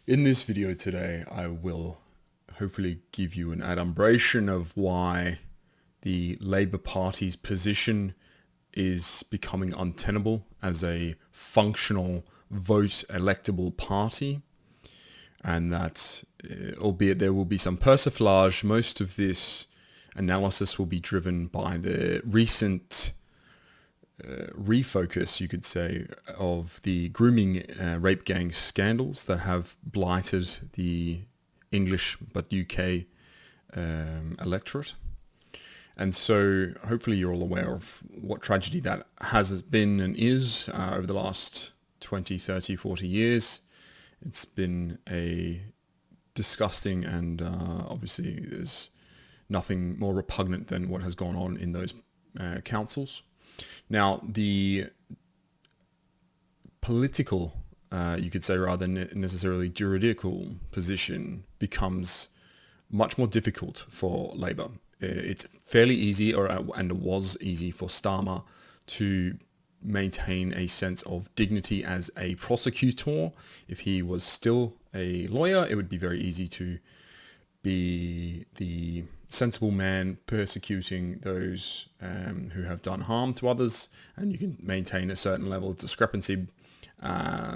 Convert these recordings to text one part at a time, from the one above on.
In this video today, I will hopefully give you an adumbration of why the Labour Party's position is becoming untenable as a functional vote electable party, and that albeit there will be some persiflage, most of this analysis will be driven by the recent refocus, you could say, of the grooming rape gang scandals that have blighted the English but UK electorate. And so hopefully you're all aware of what tragedy that has been and is over the last 20, 30, 40 years. It's been a disgusting and obviously there's nothing more repugnant than what has gone on in those councils. Now, the political, you could say, rather than necessarily juridical position becomes much more difficult for Labour. It's fairly easy, and it was easy for Starmer to maintain a sense of dignity as a prosecutor. If he was still a lawyer, it would be very easy to be the sensible man persecuting those who have done harm to others, and you can maintain a certain level of discrepancy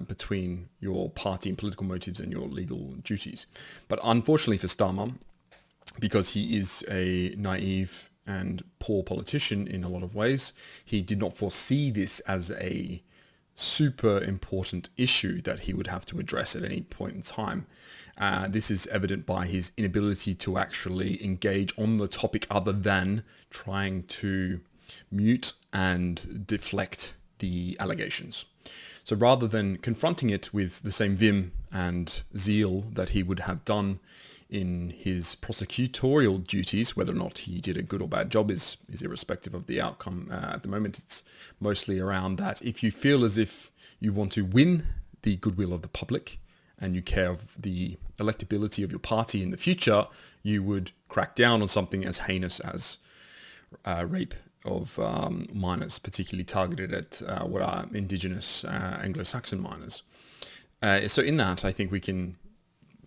between your party and political motives and your legal duties. But unfortunately for Starmer, because he is a naive and poor politician in a lot of ways, he did not foresee this as a super important issue that he would have to address at any point in time. This is evident by his inability to actually engage on the topic other than trying to mute and deflect the allegations. So rather than confronting it with the same vim and zeal that he would have done in his prosecutorial duties, whether or not he did a good or bad job is irrespective of the outcome. At the moment, it's mostly around that if you feel as if you want to win the goodwill of the public and you care of the electability of your party in the future, you would crack down on something as heinous as rape of minors, particularly targeted at what are indigenous Anglo-Saxon minors. So in that, I think we can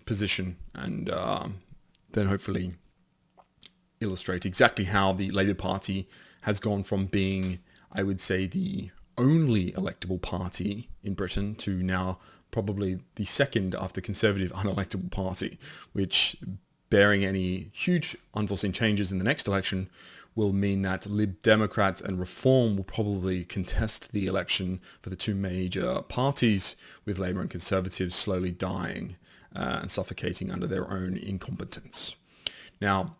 position and then hopefully illustrate exactly how the Labour Party has gone from being, I would say, the only electable party in Britain to now probably the second after Conservative unelectable party, which, bearing any huge unforeseen changes in the next election, will mean that Lib Democrats and Reform will probably contest the election for the two major parties, with Labour and Conservatives slowly dying and suffocating under their own incompetence. Now,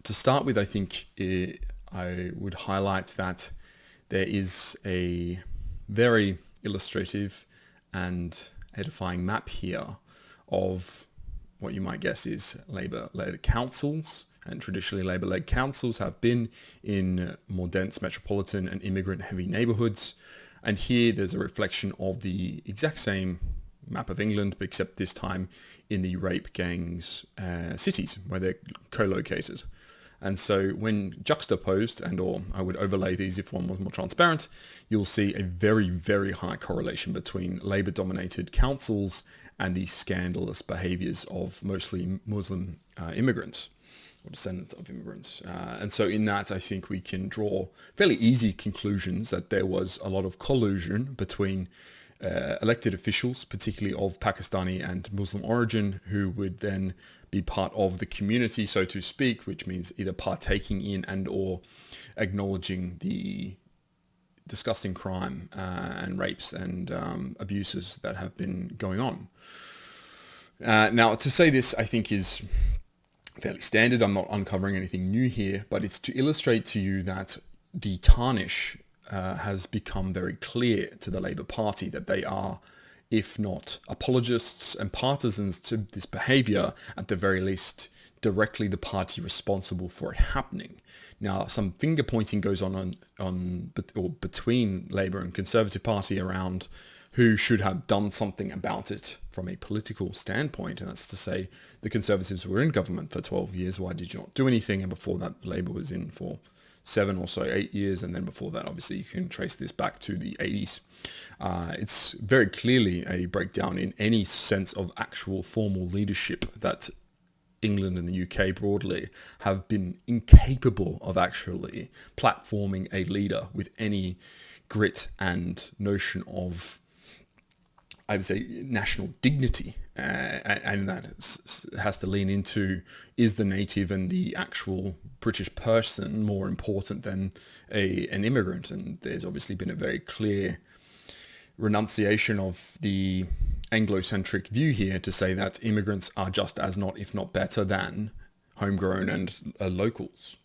to start with, I think I would highlight that there is a very illustrative and edifying map here of what you might guess is Labour-led councils. And traditionally, Labour-led councils have been in more dense metropolitan and immigrant-heavy neighbourhoods. And here there's a reflection of the exact same map of England, except this time in the rape gangs' cities where they're co-located. And so when juxtaposed, or I would overlay these if one was more transparent, you'll see a very, very high correlation between Labour-dominated councils and the scandalous behaviours of mostly Muslim immigrants or descendants of immigrants. And so in that, I think we can draw fairly easy conclusions that there was a lot of collusion between elected officials, particularly of Pakistani and Muslim origin, who would then be part of the community, so to speak, which means either partaking in and or acknowledging the disgusting crime and rapes and abuses that have been going on. Now, to say this, I think is fairly standard. I'm not uncovering anything new here, but it's to illustrate to you that the tarnish has become very clear to the Labour Party, that they are, if not apologists and partisans to this behaviour, at the very least directly the party responsible for it happening. Now, some finger pointing goes on between Labour and Conservative Party around who should have done something about it from a political standpoint, and that's to say the Conservatives were in government for 12 years, why did you not do anything? And before that, Labour was in for 7 or so, 8 years, and then before that, obviously, you can trace this back to the 80s. It's very clearly a breakdown in any sense of actual formal leadership that England and the UK broadly have been incapable of actually platforming a leader with any grit and notion of, I would say, national dignity, and that has to lean into, is the native and the actual British person more important than an immigrant? And there's obviously been a very clear renunciation of the Anglo-centric view here to say that immigrants are just as not, if not better than, homegrown and locals.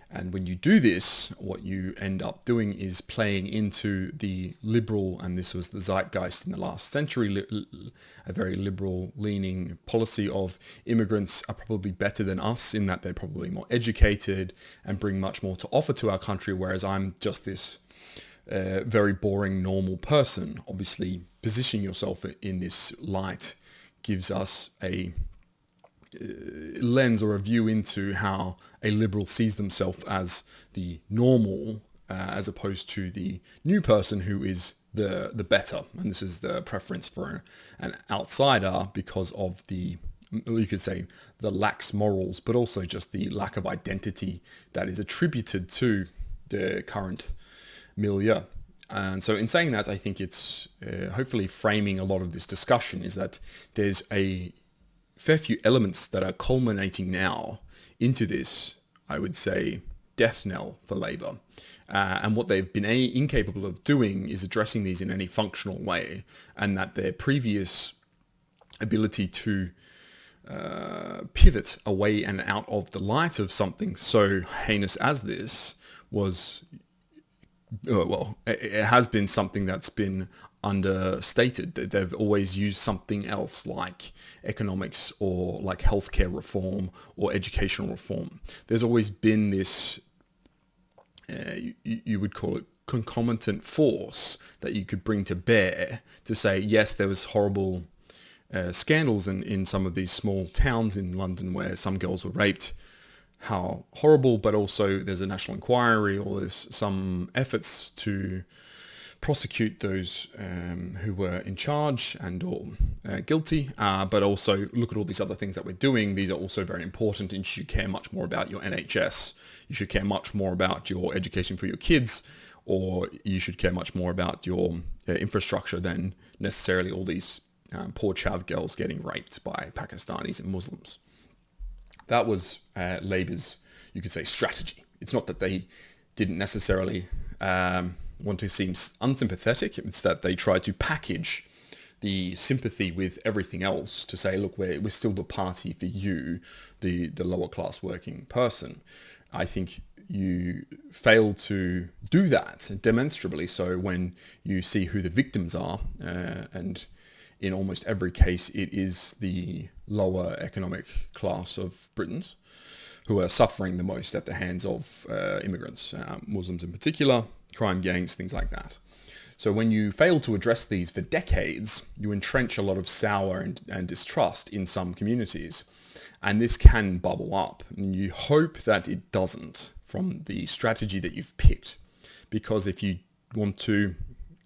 And when you do this, what you end up doing is playing into the liberal, and this was the zeitgeist in the last century, a very liberal leaning policy of immigrants are probably better than us in that they're probably more educated and bring much more to offer to our country, whereas I'm just this very boring, normal person. Obviously, positioning yourself in this light gives us a lens or a view into how a liberal sees themselves as the normal, as opposed to the new person who is the better. And this is the preference for an outsider because of the, you could say, the lax morals, but also just the lack of identity that is attributed to the current milieu. And so in saying that, I think it's hopefully framing a lot of this discussion is that there's a fair few elements that are culminating now into this, I would say, death knell for Labour. And what they've been incapable of doing is addressing these in any functional way, and that their previous ability to pivot away and out of the light of something so heinous as this was, well, it has been something that's been understated. They've always used something else like economics or like healthcare reform or educational reform. There's always been this, you would call it concomitant force that you could bring to bear to say, yes, there was horrible scandals in some of these small towns in London where some girls were raped. How horrible, but also there's a national inquiry or there's some efforts to prosecute those who were in charge and or guilty, but also look at all these other things that we're doing. These are also very important, and you should care much more about your NHS. You should care much more about your education for your kids, or you should care much more about your infrastructure than necessarily all these poor chav girls getting raped by Pakistanis and Muslims. That was Labour's, you could say, strategy. It's not that they didn't necessarily want to seem unsympathetic. It's that they tried to package the sympathy with everything else to say, look, we're still the party for you, the lower class working person. I think you fail to do that demonstrably so when you see who the victims are, and in almost every case it is the lower economic class of Britons who are suffering the most at the hands of immigrants, Muslims in particular, crime gangs, things like that. So when you fail to address these for decades, you entrench a lot of sour and distrust in some communities. And this can bubble up. And you hope that it doesn't from the strategy that you've picked. Because if you want to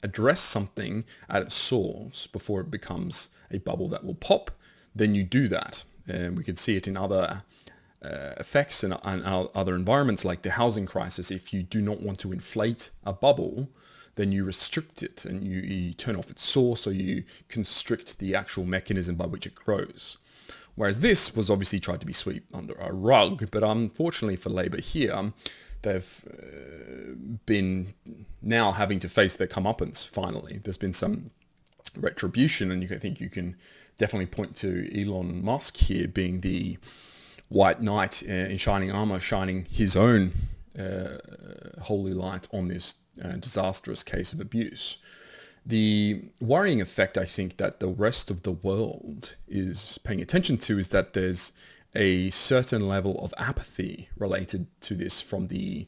address something at its source before it becomes a bubble that will pop, then you do that. And we could see it in other effects and other environments like the housing crisis. If you do not want to inflate a bubble, then you restrict it and you turn off its source, or you constrict the actual mechanism by which it grows. Whereas this was obviously tried to be swept under a rug, but unfortunately for Labour here, they've been now having to face their comeuppance finally. There's been some retribution, and I think you can definitely point to Elon Musk here being the white knight in shining armor, shining his own holy light on this disastrous case of abuse. The worrying effect, I think, that the rest of the world is paying attention to is that there's a certain level of apathy related to this from the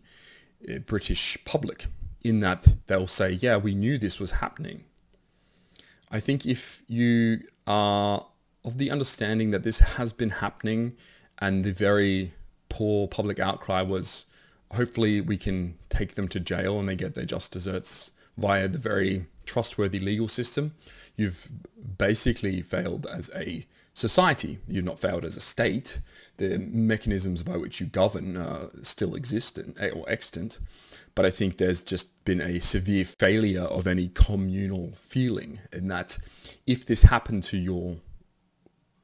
British public, in that they'll say, yeah, we knew this was happening. I think if you are of the understanding that this has been happening and the very poor public outcry was hopefully we can take them to jail and they get their just desserts via the very trustworthy legal system. You've basically failed as a society. You've not failed as a state. The mechanisms by which you govern still exist or extant. But I think there's just been a severe failure of any communal feeling, in that if this happened to your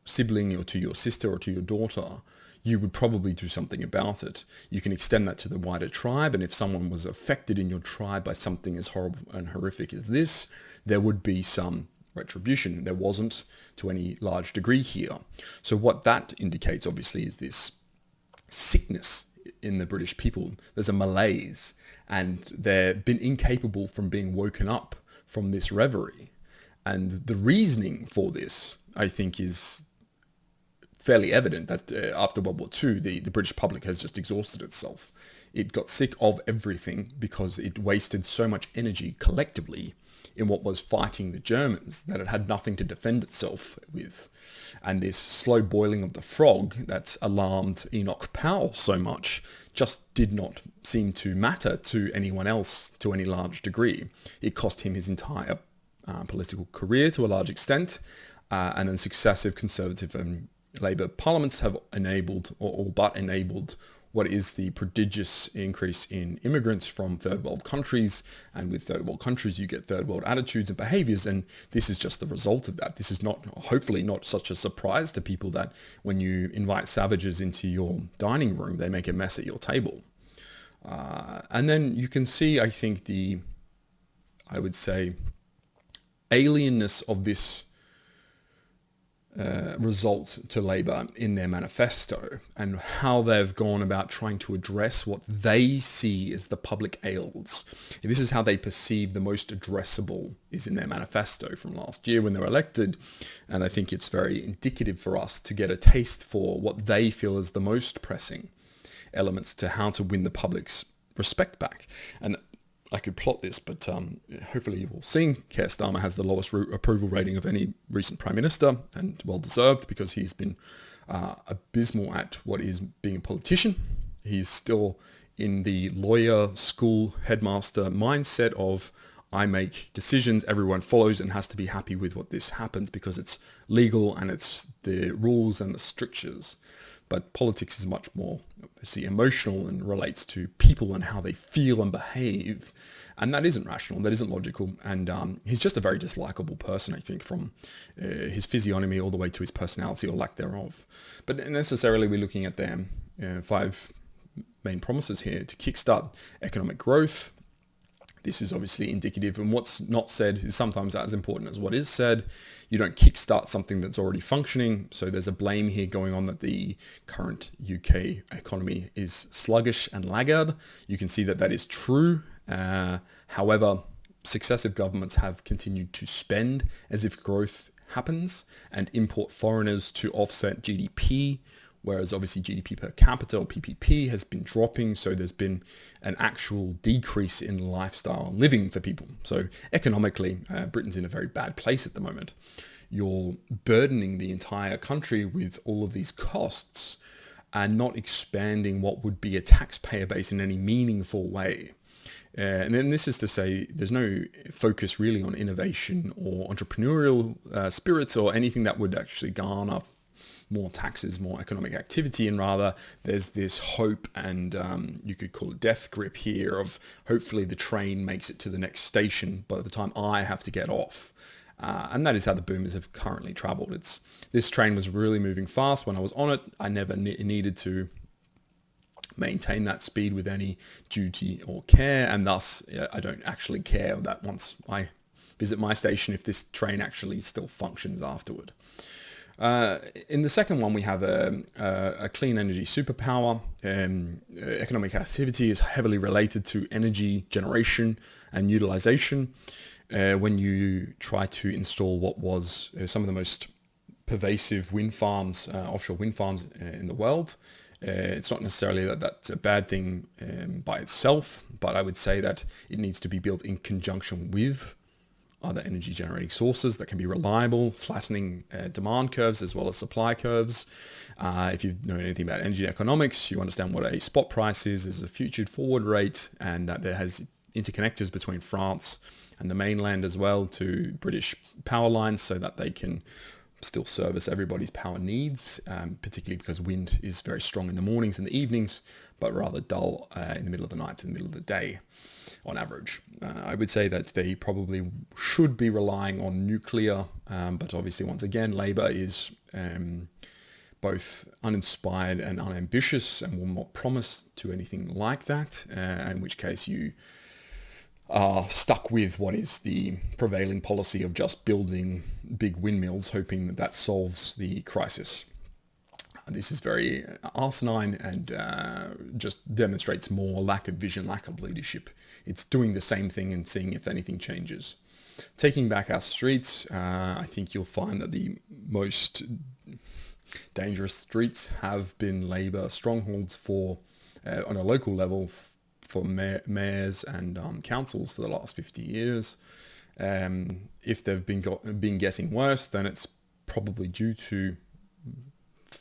sibling or to your sister or to your daughter, you would probably do something about it. You can extend that to the wider tribe, and if someone was affected in your tribe by something as horrible and horrific as this, there would be some retribution. There wasn't to any large degree here. So what that indicates, obviously, is this sickness in the British people. There's a malaise, and they've been incapable from being woken up from this reverie. And the reasoning for this, I think, is fairly evident, that after World War II, the British public has just exhausted itself. It got sick of everything because it wasted so much energy collectively in what was fighting the Germans that it had nothing to defend itself with. And this slow boiling of the frog that alarmed Enoch Powell so much just did not seem to matter to anyone else to any large degree. It cost him his entire political career to a large extent, and then successive Conservative and Labour parliaments have enabled, or all but enabled, what is the prodigious increase in immigrants from third world countries. And with third world countries, you get third world attitudes and behaviours, and this is just the result of that. This is not, hopefully not, such a surprise to people that when you invite savages into your dining room, they make a mess at your table. And then you can see, I think, I would say, alienness of this result to Labour in their manifesto, and how they've gone about trying to address what they see as the public ails. This is how they perceive the most addressable is in their manifesto from last year when they were elected, and I think it's very indicative for us to get a taste for what they feel is the most pressing elements to how to win the public's respect back. And I could plot this, but hopefully you've all seen Keir Starmer has the lowest approval rating of any recent Prime Minister, and well deserved, because he's been abysmal at what is being a politician. He's still in the lawyer school headmaster mindset of, I make decisions, everyone follows and has to be happy with what this happens because it's legal and it's the rules and the strictures. But politics is much more, obviously, emotional and relates to people and how they feel and behave. And that isn't rational, that isn't logical. And he's just a very dislikable person, I think, from his physiognomy all the way to his personality or lack thereof. But necessarily we're looking at their 5 main promises here to kickstart economic growth. This is obviously indicative, and what's not said is sometimes as important as what is said. You don't kickstart something that's already functioning. So there's a blame here going on that the current UK economy is sluggish and laggard. You can see that that is true. However, successive governments have continued to spend as if growth happens and import foreigners to offset GDP, whereas obviously GDP per capita, or PPP, has been dropping. So there's been an actual decrease in lifestyle and living for people. So economically, Britain's in a very bad place at the moment. You're burdening the entire country with all of these costs and not expanding what would be a taxpayer base in any meaningful way. And then this is to say there's no focus really on innovation or entrepreneurial spirits or anything that would actually garner more taxes, more economic activity, and rather there's this hope and you could call it death grip here of hopefully the train makes it to the next station by the time I have to get off. And that is how the boomers have currently travelled. This train was really moving fast when I was on it. I never needed to maintain that speed with any duty or care, and thus I don't actually care that once I visit my station if this train actually still functions afterward. In the second one, we have a clean energy superpower. Economic activity is heavily related to energy generation and utilization. When you try to install what was some of the most pervasive wind farms, offshore wind farms in the world, it's not necessarily that that's a bad thing by itself, but I would say that it needs to be built in conjunction with other energy generating sources that can be reliable, flattening demand curves as well as supply curves. If you know anything about energy economics, you understand what a spot price is a future forward rate, and that there has interconnectors between France and the mainland as well to British power lines so that they can still service everybody's power needs, particularly because wind is very strong in the mornings and the evenings, but rather dull in the middle of the night and the middle of the day on average. I would say that they probably should be relying on nuclear, but obviously once again, Labour is both uninspired and unambitious and will not promise to anything like that, in which case you are stuck with what is the prevailing policy of just building big windmills, hoping that that solves the crisis. This is very asinine and just demonstrates more lack of vision, lack of leadership. It's doing the same thing and seeing if anything changes. Taking back our streets, I think you'll find that the most dangerous streets have been Labour strongholds for, on a local level, for mayors and councils for the last 50 years. If they've been getting worse, then it's probably due to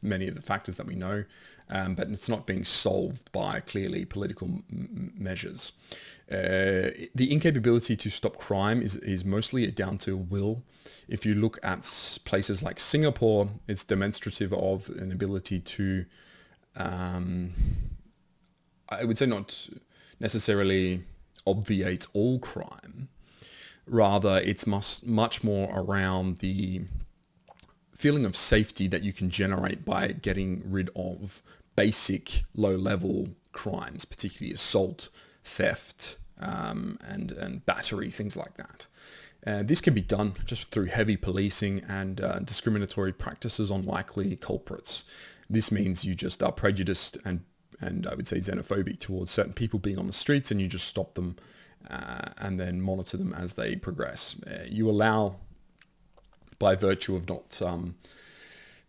many of the factors that we know, but it's not being solved by clearly political measures. The incapability to stop crime is mostly down to will. If you look at places like Singapore, it's demonstrative of an ability to, I would say, not necessarily obviate all crime. Rather, it's much more around the feeling of safety that you can generate by getting rid of basic low-level crimes, particularly assault, theft, and battery, things like that. This can be done just through heavy policing and discriminatory practices on likely culprits. This means you just are prejudiced and I would say xenophobic towards certain people being on the streets, and you just stop them and then monitor them as they progress. You allow, by virtue of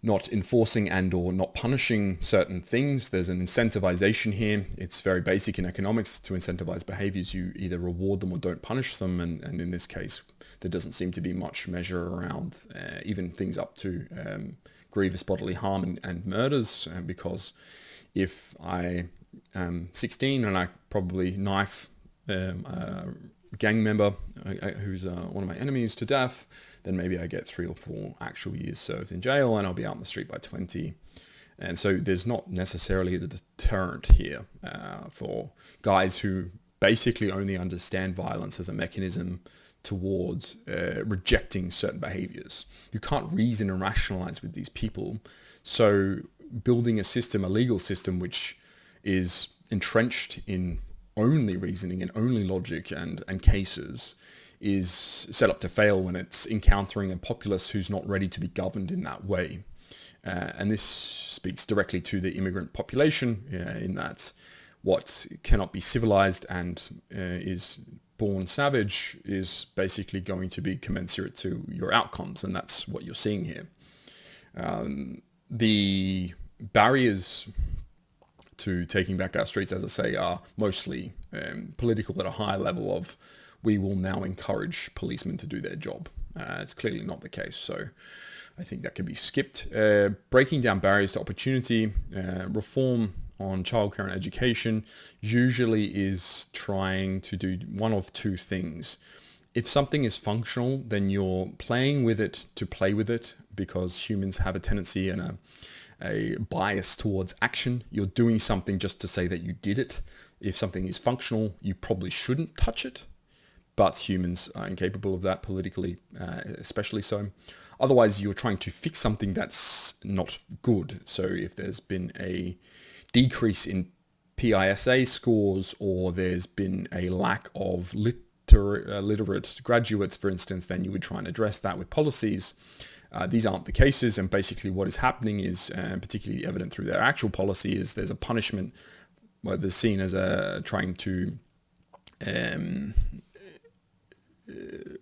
not enforcing and or not punishing certain things, there's an incentivization here. It's very basic in economics. To incentivize behaviors, you either reward them or don't punish them, and in this case, there doesn't seem to be much measure around even things up to grievous bodily harm and murders, because if I am 16 and I probably knife a gang member who's one of my enemies to death, then maybe I get 3 or 4 actual years served in jail and I'll be out on the street by 20. And so there's not necessarily the deterrent here for guys who basically only understand violence as a mechanism towards rejecting certain behaviors. You can't reason and rationalize with these people. So building a legal system, which is entrenched in only reasoning and only logic and cases, is set up to fail when it's encountering a populace who's not ready to be governed in that way. And this speaks directly to the immigrant population, in that what cannot be civilized and is born savage is basically going to be commensurate to your outcomes, and that's what you're seeing here. The barriers to taking back our streets, as I say, are mostly political at a high level of, we will now encourage policemen to do their job. It's clearly not the case, so I think that can be skipped. Breaking down barriers to opportunity, reform on childcare and education usually is trying to do one of two things. If something is functional, then you're playing with it to play with it, because humans have a tendency and a bias towards action. You're doing something just to say that you did it. If something is functional, you probably shouldn't touch it, but humans are incapable of that politically, especially so. Otherwise, you're trying to fix something that's not good. So if there's been a decrease in PISA scores, or there's been a lack of literate graduates, for instance, then you would try and address that with policies. These aren't the cases, and basically what is happening is, particularly evident through their actual policy, is there's a punishment where they're seen as trying to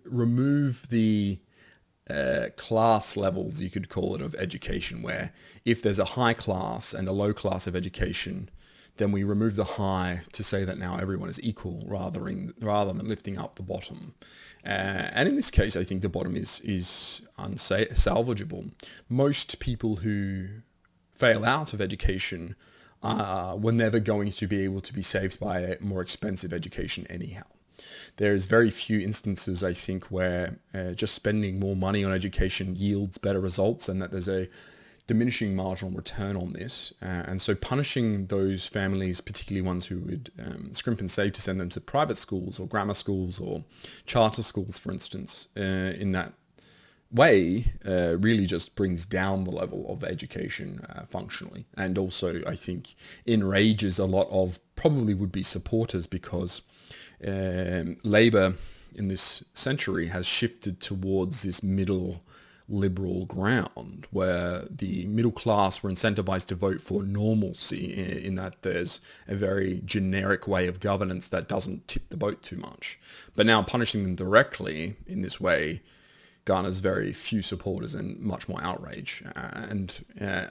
remove the class levels, you could call it, of education, where if there's a high class and a low class of education, then we remove the high to say that now everyone is equal rather than lifting up the bottom. And in this case, I think the bottom is unsalvageable. Most people who fail out of education were never going to be able to be saved by a more expensive education anyhow. There's very few instances, I think, where just spending more money on education yields better results, and that there's a diminishing marginal return on this. And so punishing those families, particularly ones who would scrimp and save to send them to private schools or grammar schools or charter schools, for instance, in that way, really just brings down the level of education functionally. And also, I think, enrages a lot of probably would-be supporters, because Labour in this century has shifted towards this middle liberal ground, where the middle class were incentivized to vote for normalcy, in that there's a very generic way of governance that doesn't tip the boat too much. But now punishing them directly in this way garners very few supporters and much more outrage. And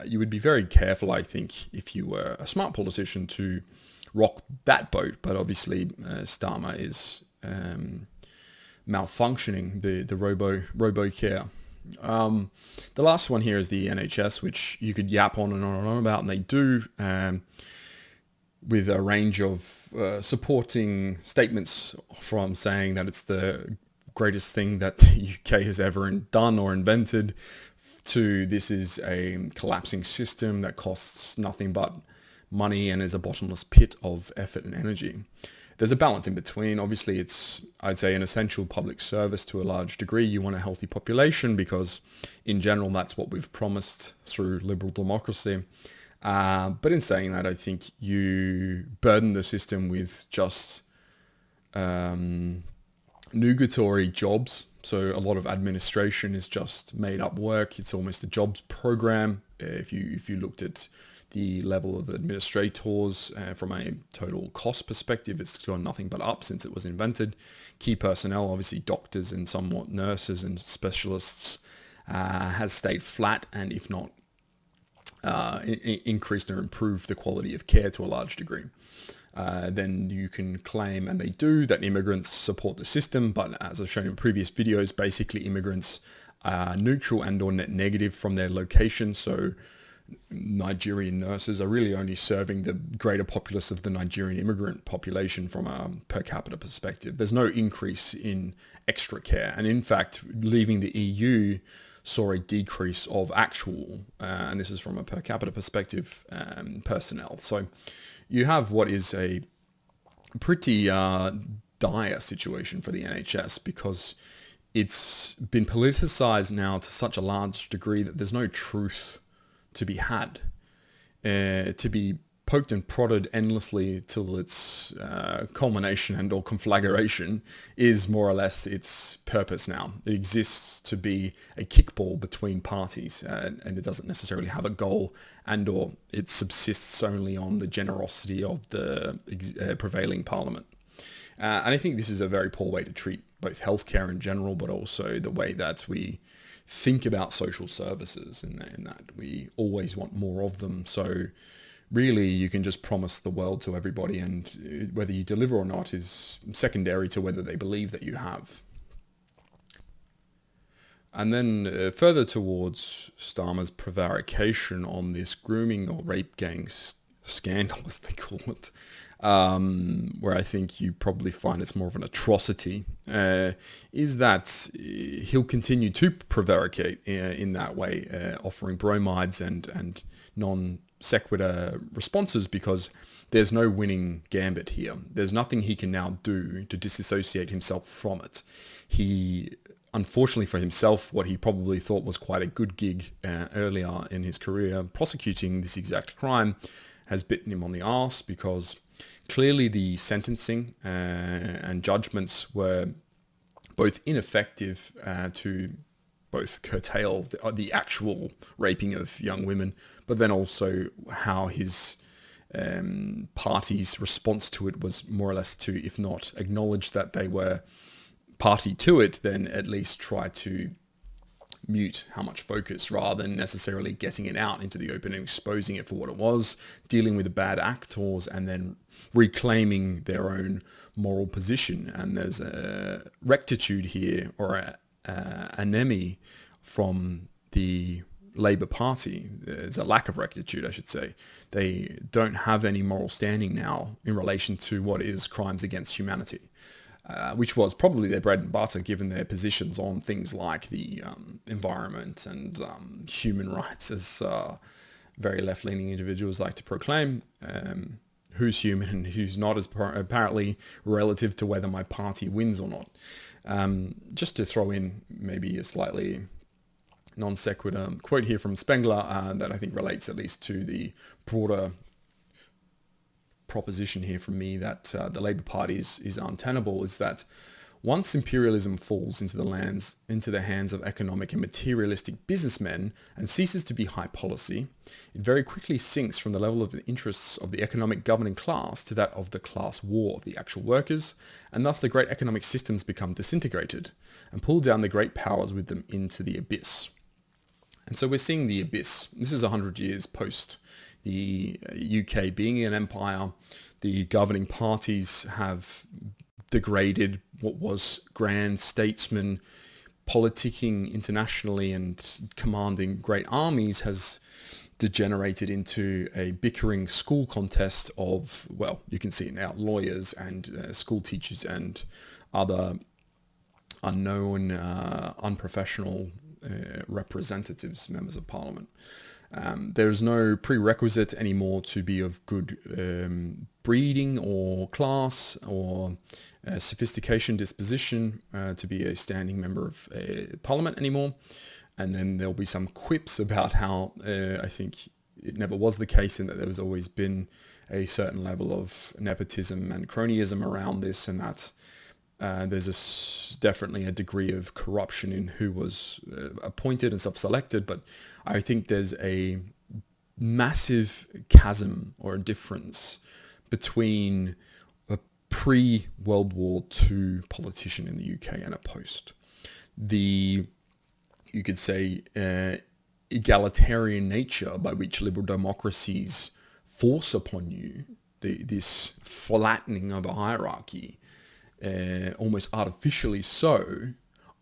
you would be very careful, I think, if you were a smart politician, to rock that boat. But obviously Starmer is malfunctioning the robo care. The last one here is the NHS, which you could yap on and on and on about, and they do, with a range of supporting statements, from saying that it's the greatest thing that the UK has ever done or invented, to this is a collapsing system that costs nothing but money and is a bottomless pit of effort and energy. There's a balance in between. Obviously, it's, I'd say, an essential public service to a large degree. You want a healthy population because, in general, that's what we've promised through liberal democracy. But in saying that, I think you burden the system with just nugatory jobs. So a lot of administration is just made up work. It's almost a jobs program. If you looked at the level of administrators from a total cost perspective, it's gone nothing but up since it was invented. Key personnel, obviously doctors and somewhat nurses and specialists, has stayed flat, and if not increased or improved the quality of care to a large degree. Then you can claim, and they do, that immigrants support the system, but as I've shown in previous videos, basically immigrants are neutral and or net negative from their location. So Nigerian nurses are really only serving the greater populace of the Nigerian immigrant population from a per capita perspective. There's no increase in extra care. And in fact, leaving the EU saw a decrease of actual, and this is from a per capita perspective, personnel. So you have what is a pretty dire situation for the NHS, because it's been politicized now to such a large degree that there's no truth to be had, to be poked and prodded endlessly till its culmination and or conflagration is more or less its purpose now. It exists to be a kickball between parties, and it doesn't necessarily have a goal, and or it subsists only on the generosity of the prevailing parliament. And I think this is a very poor way to treat both healthcare in general, but also the way that we think about social services, in that we always want more of them. So really you can just promise the world to everybody, and whether you deliver or not is secondary to whether they believe that you have. And then further towards Starmer's prevarication on this grooming or rape gang scandal, as they call it, where I think you probably find it's more of an atrocity, is that he'll continue to prevaricate in that way, offering bromides and non-sequitur responses, because there's no winning gambit here. There's nothing he can now do to disassociate himself from it. He, unfortunately for himself, what he probably thought was quite a good gig earlier in his career prosecuting this exact crime, has bitten him on the arse, because clearly the sentencing and judgments were both ineffective to both curtail the actual raping of young women, but then also how his party's response to it was more or less to, if not acknowledge that they were party to it, then at least try to mute, how much focus, rather than necessarily getting it out into the open and exposing it for what it was, dealing with the bad actors, and then reclaiming their own moral position. And there's a rectitude here, or a anemone from the Labour Party. There's a lack of rectitude, I should say. They don't have any moral standing now in relation to what is crimes against humanity, which was probably their bread and butter, given their positions on things like the environment and human rights, as very left-leaning individuals like to proclaim. Who's human and who's not is apparently relative to whether my party wins or not. Just to throw in maybe a slightly non sequitur quote here from Spengler that I think relates at least to the broader proposition here from me that the Labour Party is untenable, is that once imperialism falls into the hands of economic and materialistic businessmen and ceases to be high policy, it very quickly sinks from the level of the interests of the economic governing class to that of the class war of the actual workers, and thus the great economic systems become disintegrated and pull down the great powers with them into the abyss. And so we're seeing the abyss. This is 100 years post the UK being an empire. The governing parties have degraded what was grand statesmen politicking internationally and commanding great armies, has degenerated into a bickering school contest of, well, you can see it now, lawyers and school teachers and other unknown, unprofessional representatives, members of parliament. There's no prerequisite anymore to be of good breeding or class or sophistication, disposition to be a standing member of parliament anymore. And then there'll be some quips about how I think it never was the case, and that there's always been a certain level of nepotism and cronyism around this, and that there's definitely a degree of corruption in who was appointed and self-selected. But I think there's a massive chasm or a difference between a pre-World War II politician in the UK and a post. You could say, egalitarian nature by which liberal democracies force upon you, this flattening of a hierarchy, almost artificially so,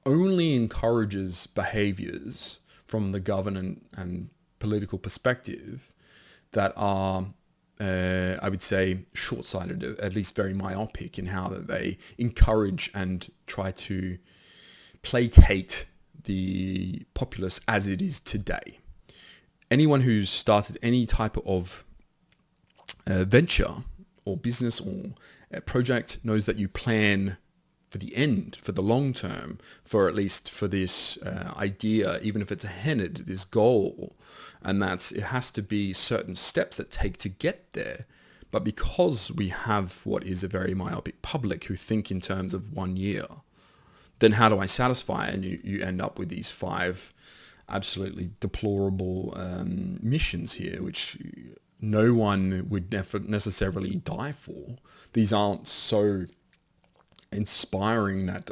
only encourages behaviors from the government and political perspective that are, I would say, short-sighted, at least very myopic in how that they encourage and try to placate the populace as it is today. Anyone who's started any type of venture or business or project knows that you plan for the end, for the long term, for at least for this idea, even if it's a headed, this goal, and that it has to be certain steps that take to get there. But because we have what is a very myopic public who think in terms of 1 year, then how do I satisfy? And you end up with these 5 absolutely deplorable missions here, which no one would necessarily die for. These aren't so inspiring that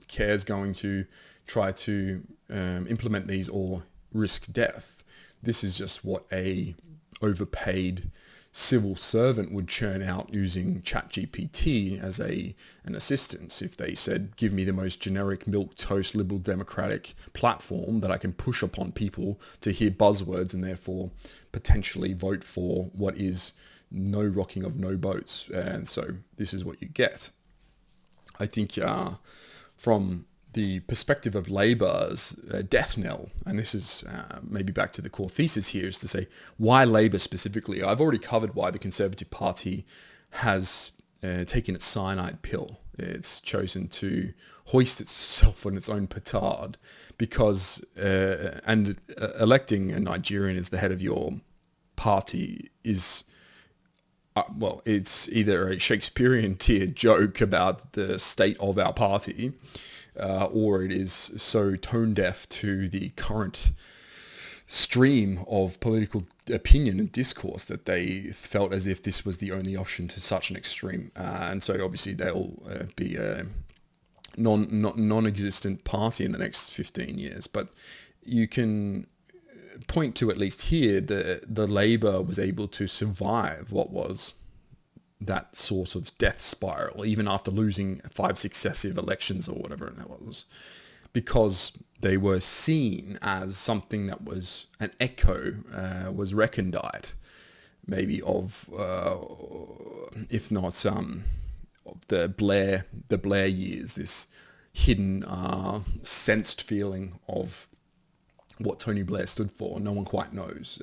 CARE's going to try to implement these or risk death. This is just what a overpaid civil servant would churn out using ChatGPT as an assistance. If they said, give me the most generic milquetoast liberal democratic platform that I can push upon people to hear buzzwords and therefore potentially vote for what is no rocking of no boats. And so this is what you get. I think from the perspective of Labour's death knell, and this is maybe back to the core thesis here, is to say, why Labour specifically? I've already covered why the Conservative Party has taken its cyanide pill. It's chosen to hoist itself on its own petard because, electing a Nigerian as the head of your party is, well, it's either a Shakespearean tier joke about the state of our party, or it is so tone deaf to the current stream of political opinion and discourse that they felt as if this was the only option to such an extreme. And so obviously they'll be non-existent party in the next 15 years. But you can point to, at least here, the Labour was able to survive what was that sort of death spiral, even after losing 5 successive elections or whatever that was, because they were seen as something that was an echo, was recondite, maybe of, if not of the Blair years, this hidden, sensed feeling of what Tony Blair stood for. No one quite knows,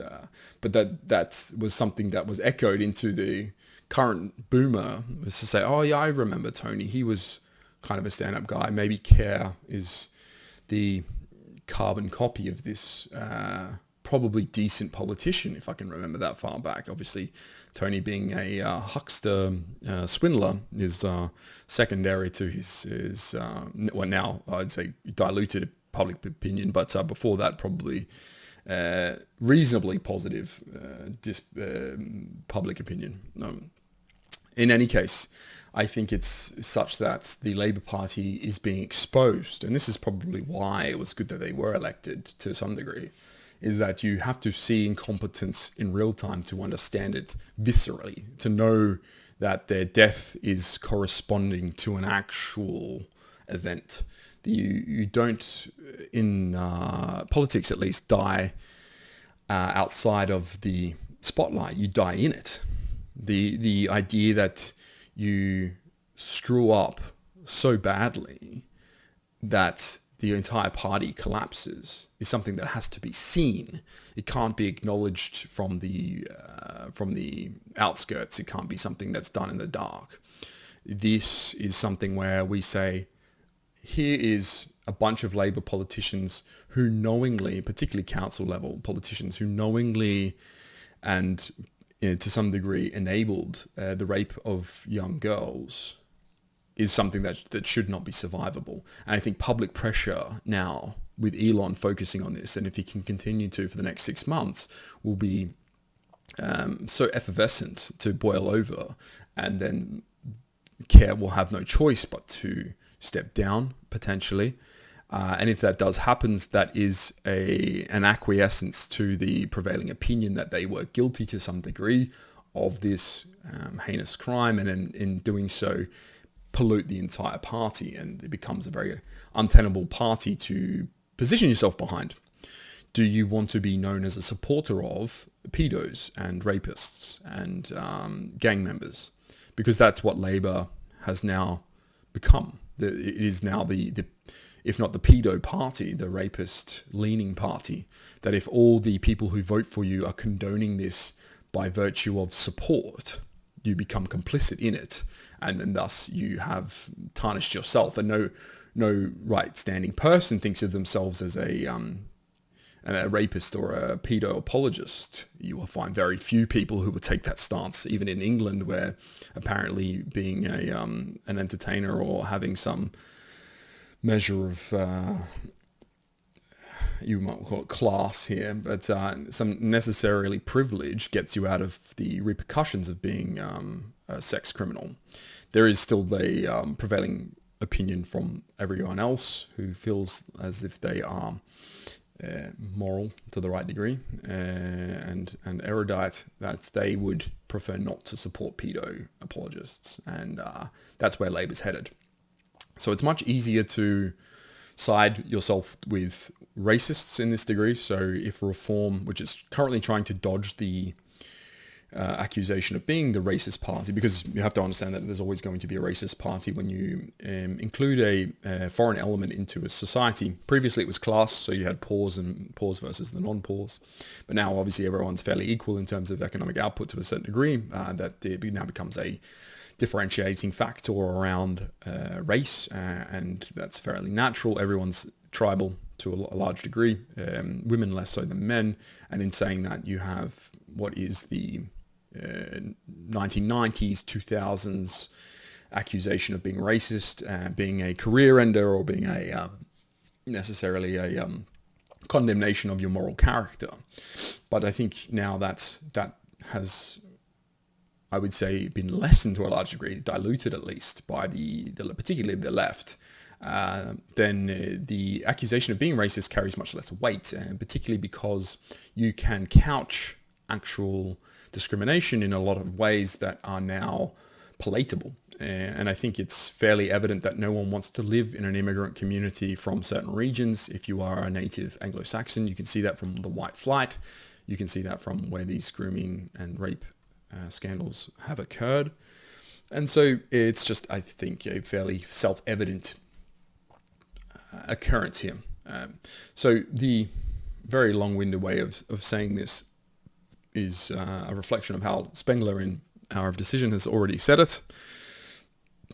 but that was something that was echoed into the current boomer, was to say, oh yeah, I remember Tony. He was kind of a stand-up guy. Maybe Kerr is the carbon copy of this probably decent politician, if I can remember that far back. Obviously, Tony being a huckster swindler is secondary to his well, now I'd say diluted public opinion, but before that probably reasonably positive public opinion. In any case, I think it's such that the Labour Party is being exposed, and this is probably why it was good that they were elected to some degree, is that you have to see incompetence in real time to understand it viscerally, to know that their death is corresponding to an actual event. You don't, in politics at least, die outside of the spotlight. You die in it. The idea that you screw up so badly that the entire party collapses is something that has to be seen. It can't be acknowledged from the outskirts. It can't be something that's done in the dark. This is something where we say, here is a bunch of Labour politicians who knowingly, particularly council level politicians, who knowingly and to some degree enabled the rape of young girls, is something that should not be survivable. And I think public pressure now, with Elon focusing on this, and if he can continue to for the next 6 months, will be so effervescent to boil over, and then Kerr will have no choice but to step down, potentially. And if that does happen, that is an acquiescence to the prevailing opinion that they were guilty to some degree of this heinous crime, and in doing so, pollute the entire party, and it becomes a very untenable party to position yourself behind. Do you want to be known as a supporter of pedos and rapists and gang members? Because that's what Labour has now become. It is now the if not the pedo party, the rapist-leaning party, that if all the people who vote for you are condoning this by virtue of support, you become complicit in it, and thus you have tarnished yourself. And no right-standing person thinks of themselves as a rapist or a pedo apologist. You will find very few people who would take that stance, even in England, where apparently being an entertainer or having some measure of, you might call it class here, but some necessarily privilege gets you out of the repercussions of being a sex criminal. There is still the prevailing opinion from everyone else who feels as if they are moral to the right degree and erudite, that they would prefer not to support pedo apologists, and that's where Labour's headed. So it's much easier to side yourself with racists in this degree. So if Reform, which is currently trying to dodge the accusation of being the racist party, because you have to understand that there's always going to be a racist party when you include a foreign element into a society. Previously it was class, so you had poors versus the non-poors, but now obviously everyone's fairly equal in terms of economic output to a certain degree, that it now becomes a differentiating factor around race, and that's fairly natural. Everyone's tribal to a large degree, women less so than men, and in saying that, you have what is the 1990s, 2000s accusation of being racist, being a career ender, or being a necessarily a condemnation of your moral character. But I think now that has, I would say, been lessened to a large degree, diluted at least by the particularly the left, then the accusation of being racist carries much less weight, and particularly because you can couch actual discrimination in a lot of ways that are now palatable. And I think it's fairly evident that no one wants to live in an immigrant community from certain regions. If you are a native Anglo-Saxon, you can see that from the white flight. You can see that from where these grooming and rape scandals have occurred. And so it's just, I think, a fairly self-evident occurrence here. So the very long-winded way of saying this is a reflection of how Spengler in Hour of Decision has already said it,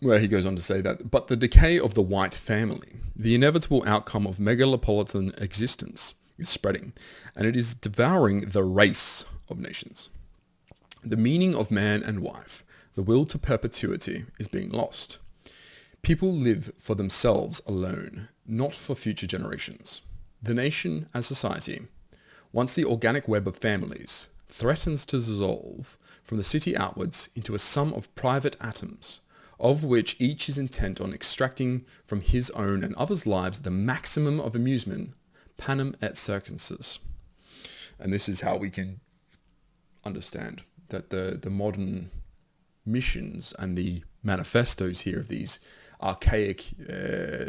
where he goes on to say that, but the decay of the white family, the inevitable outcome of megalopolitan existence, is spreading, and it is devouring the race of nations. The meaning of man and wife, the will to perpetuity, is being lost. People live for themselves alone, not for future generations. The nation as society, once the organic web of families, threatens to dissolve from the city outwards into a sum of private atoms, of which each is intent on extracting from his own and others' lives the maximum of amusement, panem et circenses. And this is how we can understand that the modern missions and the manifestos here of these archaic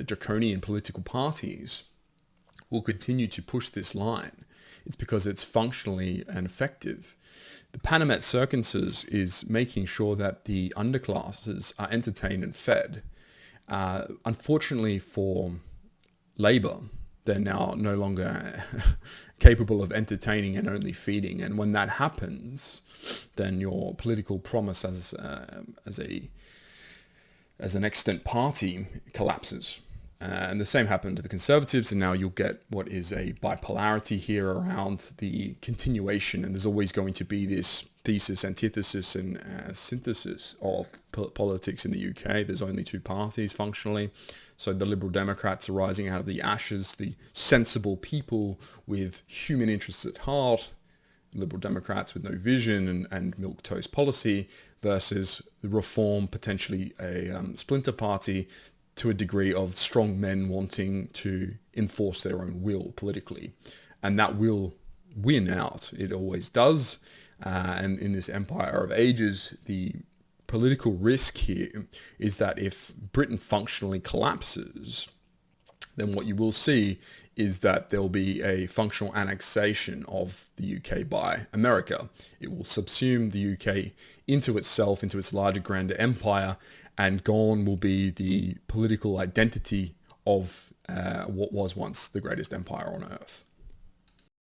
draconian political parties will continue to push this line. It's because it's functionally and effective. The panem et circenses is making sure that the underclasses are entertained and fed. Unfortunately for Labour, they're now no longer capable of entertaining and only feeding. And when that happens, then your political promise as an extant party collapses. And the same happened to the Conservatives, and now you'll get what is a bipolarity here around the continuation, and there's always going to be this thesis, antithesis, and synthesis of politics in the UK. There's only two parties functionally. So the Liberal Democrats are rising out of the ashes, the sensible people with human interests at heart, Liberal Democrats with no vision and milquetoast policy, versus the Reform, potentially a splinter party, to a degree of strong men wanting to enforce their own will politically. And that will win out. It always does. And in this empire of ages, the political risk here is that if Britain functionally collapses, then what you will see is that there will be a functional annexation of the UK by America. It will subsume the UK into itself, into its larger, grander empire, and gone will be the political identity of what was once the greatest empire on earth.